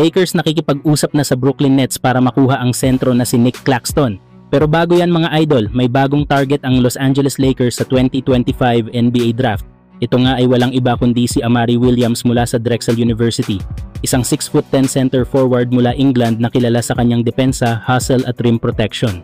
Lakers nakikipag-usap na sa Brooklyn Nets para makuha ang sentro na si Nick Claxton. Pero bago yan mga idol, may bagong target ang Los Angeles Lakers sa 2025 NBA Draft. Ito nga ay walang iba kundi si Amari Williams mula sa Drexel University. Isang 6'10" center forward mula England na kilala sa kanyang depensa, hustle at rim protection.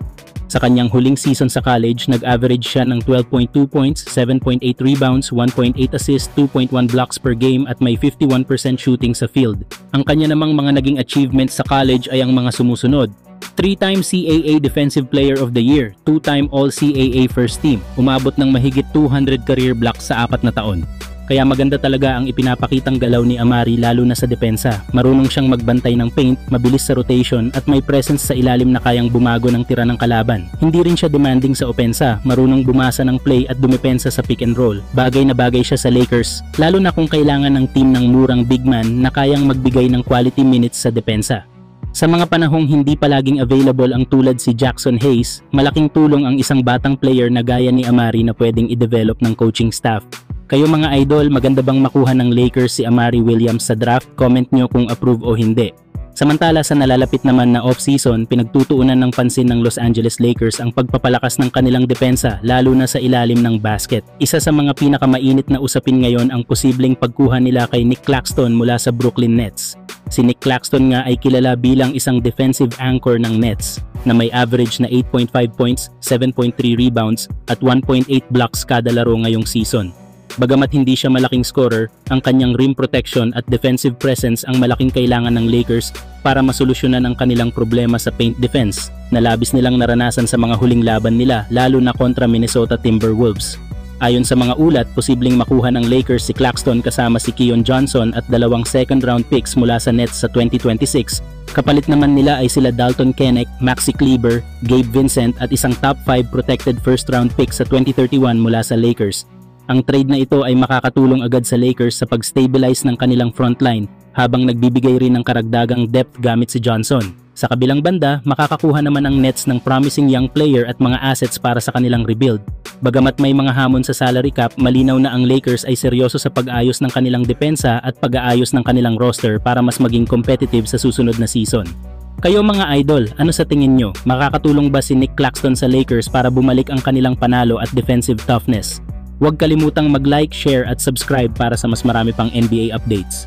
Sa kanyang huling season sa college, nag-average siya ng 12.2 points, 7.8 rebounds, 1.8 assists, 2.1 blocks per game at may 51% shooting sa field. Ang kanya namang mga naging achievements sa college ay ang mga sumusunod. 3-time CAA Defensive Player of the Year, 2-time All-CAA First Team, umabot ng mahigit 200 career blocks sa 4 na taon. Kaya maganda talaga ang ipinapakitang galaw ni Amari lalo na sa depensa. Marunong siyang magbantay ng paint, mabilis sa rotation at may presence sa ilalim na kayang bumago ng tira ng kalaban. Hindi rin siya demanding sa opensa, marunong bumasa ng play at dumepensa sa pick and roll. Bagay na bagay siya sa Lakers, lalo na kung kailangan ng team ng murang big man na kayang magbigay ng quality minutes sa depensa. Sa mga panahong hindi palaging available ang tulad si Jackson Hayes, malaking tulong ang isang batang player na gaya ni Amari na pwedeng i-develop ng coaching staff. Kayo mga idol, maganda bang makuha ng Lakers si Amari Williams sa draft? Comment nyo kung approve o hindi. Samantala sa nalalapit naman na off-season, pinagtutuunan ng pansin ng Los Angeles Lakers ang pagpapalakas ng kanilang depensa lalo na sa ilalim ng basket. Isa sa mga pinakamainit na usapin ngayon ang posibleng pagkuha nila kay Nick Claxton mula sa Brooklyn Nets. Si Nick Claxton nga ay kilala bilang isang defensive anchor ng Nets na may average na 8.5 points, 7.3 rebounds at 1.8 blocks kada laro ngayong season. Bagamat hindi siya malaking scorer, ang kanyang rim protection at defensive presence ang malaking kailangan ng Lakers para masolusyonan ang kanilang problema sa paint defense na labis nilang naranasan sa mga huling laban nila lalo na kontra Minnesota Timberwolves. Ayon sa mga ulat, posibleng makuha ng Lakers si Claxton kasama si Keon Johnson at 2 second-round picks mula sa Nets sa 2026. Kapalit naman nila ay sila Dalton Knecht, Maxi Kleber, Gabe Vincent at isang top 5 protected first-round pick sa 2031 mula sa Lakers. Ang trade na ito ay makakatulong agad sa Lakers sa pag-stabilize ng kanilang frontline habang nagbibigay rin ng karagdagang depth gamit si Johnson. Sa kabilang banda, makakakuha naman ang Nets ng promising young player at mga assets para sa kanilang rebuild. Bagamat may mga hamon sa salary cap, malinaw na ang Lakers ay seryoso sa pag-ayos ng kanilang depensa at pag-aayos ng kanilang roster para mas maging competitive sa susunod na season. Kayo mga idol, ano sa tingin nyo? Makakatulong ba si Nick Claxton sa Lakers para bumalik ang kanilang panalo at defensive toughness? Huwag kalimutang mag-like, share at subscribe para sa mas marami pang NBA updates.